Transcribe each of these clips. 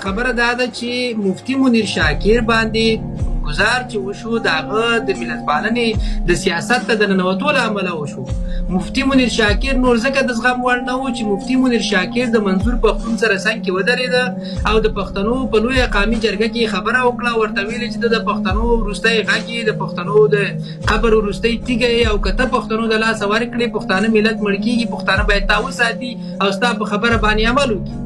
خبره دا ده چې مفتي منیر شاکر باندې گزار چې وشو د هغه د ملت پالنې د سیاست ته د ننوتو له امله وشو. مفتي منیر شاکر نور ځکه د زغم وړ نه و چې مفتي منیر شاکر د منظور پښتون سره څنګ کې ودرېده او د پښتنو په لویه قامي جرګه کې خبره وکړه، ورته ویلې چې د پښتنو وروستی غږ د پښتنو د قبر وروستی تیږه او که ته پښتنو د لاسه ورکړې پښتانه ملت مړ کېږي، پښتانه باید تا وساتي او ستا په خبره باندې عمل وکړي.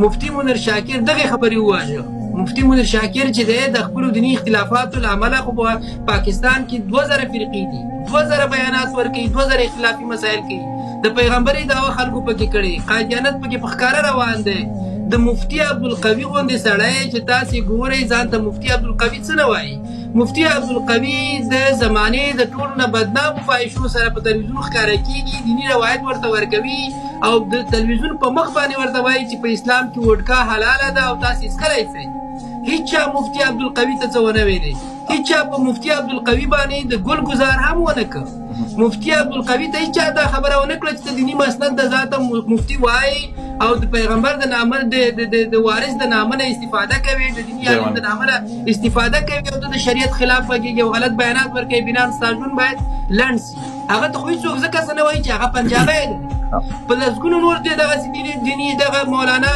مفتي منیر شاکر دغه خبرې وواژه. مفتي منیر شاکر چې دی د خپلو دیني اختلافاتو له امله خو په پاکستان کې 2000 فرقې دي، 2000 بیانات ورکوي، 2000 اختلافي مسایل کوي، د پیغمبري دعوه خلکو پکې کړي، قادیانت پکې په ښکاره روان دی. د مفتي عبدالقوي غوندې سړی چې تاسې ګورئ ځان ته مفتي عبدالقوي څه نه وایي. مفتي عبدالقوي د زمانې د ټولو نه بدنامو فاحشو سره په تلویزیون ښکاره کېږي، دیني روایت ورته ورکوي او د تلویزیون په مخ باندې ورته وایي چې په اسلام کې وډکا حلاله ده او تاسې څښلی شئ. هیچا مفتي عبدالقوي ته څه ونه ویلې، هیچا په مفتي عبدالقوي باندې د ګل ګزار هم ونه کړ. مفتي عبدالقوي ته هیچا دا خبره ونه کړه چې د دیني مسند د ذاته مفتي وایي او د پیغمبر د نامه د وارث د نامه نه استفاده کوي، د دیني عالم د نامه نه استفاده کوي او د شریعت خلاف غږیږي او غلط بیانات ورکوي، بنا ستا ژوند باید لنډ سي. هغه ته خو هېڅوک ځکه څه نه وایي چې هغه پنجابی دی. په لسګونو نور دی دغسې دیني دغه مولانا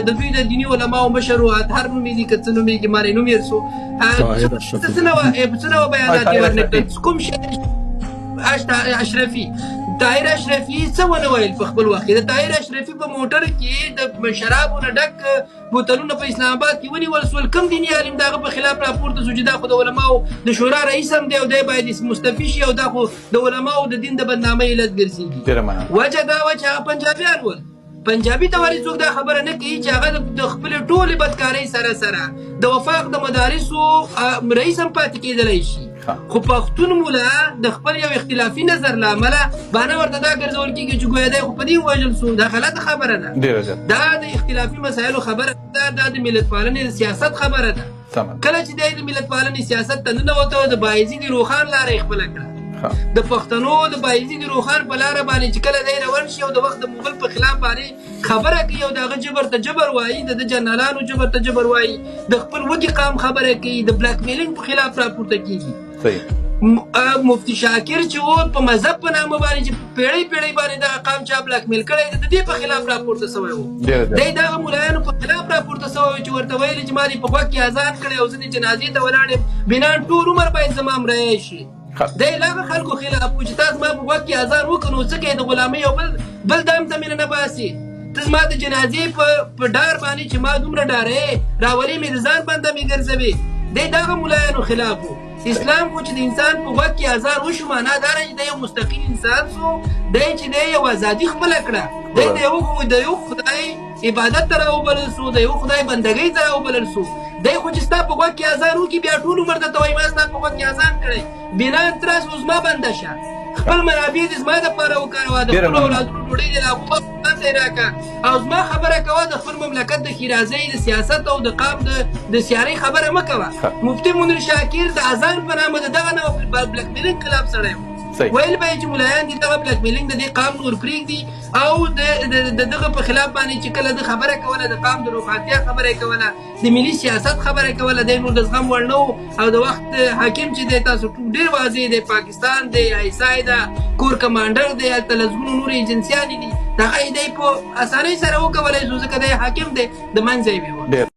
د دوی د دیني علماو مشر و اطهر نومېږي که څه نومېږي ما نه نوم هېر سو، څه نه بیانات یې ورنکړل. کوم شی اشرفي طاهر اشرفي څه ونه ویل په خپل وخت کې. د طاهر اشرفي په موټر کې د شرابو نه ډک بوتلونه په اسلام آباد کې ونیول سول. کوم دیني عالم د هغه په خلاف راپورته سو چې دا خو د علماو د شورا رئیس هم دی او دی باید مستعفي شي او دا خو د علماو د دین د بدنامۍ علت ګرځېږي. وجه دا وه چې هغه پنجابیان ول. پنجابي ته ولې څوک دا خبره نه کوي چې هغه د خپلې ټولې بدکارۍ سره سره د وفاق د مدارسو رئیس هم پاتې کېدلی شي، خو پښتون مولا د خپل یو اختلافي نظر له امله باندې ورته دا ګرځول کېږي چې ګویا دی خو په دې ووژل سو. دا غلطه خبره ده. دا د اختلافي مسایلو خبره ده، دا د ملت پالنې د سیاست خبره ده. کله چې دی د ملت پالنې سیاست ته ننوته د بایزید روخان لاره یې خپله کړه. د پښتنو د بایزید روخان په لاره باندې چې کله دی روان شي او د وخت د مغل په خلاف باندې خبره کوي او د هغه جبر ته جبر وایي، د جنرالانو جبر ته جبر وایي، د خپل وږي قام خبره کوي، د بلاک میلینګ په خلاف راپورته کېږي. مفتي شاکر چې و په مذهب په نامه باندې چې پیړۍ پیړۍ باندې دغه قام چا بلاک میل کړی د دې په خلاف راپورته سوی و. دی دغه ملایانو په خلاف راپورته سوی و چې ورته ویلې چې ما دې په غوږ کې اذان کړی او زه دې جنازې ته ولاړ یم، بنا ټول عمر باید زما مریی شي. دی له خلکو خلاف و چې تا زما په غوږ کې اذان وکړو نو څه کوې د غلامۍ او بل دام ته مې نه باسې. ته زما د جنازې په ډار باندې چې ما دومره ډارې راولې مې د ځان بنده مې ګرځوې. دی دغه ملایانو خلاف و. اسلام خو چې د انسان په غوږ کې اذان وشو معنا دا چې دی یو مستقل انسان سو، دی چې دی یو ازادي خپله کړه، دی د یو خدای عبادت ته راوبلل سو، د یو خدای بندګۍ ته راوبلل سو. دی خو چې ستا په غوږ کې اذان وکړي بیا ټول عمر درته وایي ما ستا په غوږ کې اذان کړی، بنا تراس اوس ما بنده شه، خپل منابع دې زما دپاره وکاروه، د خپلو اولادونو ډوډۍ دې لا ځان ته یې راکړه او زما خبره کوه، د خپل مملکت د ښېرازۍ د سیاست او د قام د سیارۍ خبره مه کوه. مفتي منیر شاکر د اذان په نامه د دغه نه بلاک میلینګ خلاف سړی و. ویل به یې چې ملایان دي دغه بلاک میلینګ د دې قام نور پرېږدي او د دغه په خلاف باندې چې کله د خبره کوله د قام د روښانتیا خبره یې کوله، د ملي سیاست خبره یې کوله، دی نور د زغم وړ نه و او د وخت حاکم چې دی تاسو ډېر واضح دی، پاکستان دی، آیسای ده، کور کمانډر دی، هلته لسګونو نور ایجنسیانې دي، دغه یې دی په اسانۍ سره وکولی شو ځکه دی حاکم دی، د منځه یې ویوړ.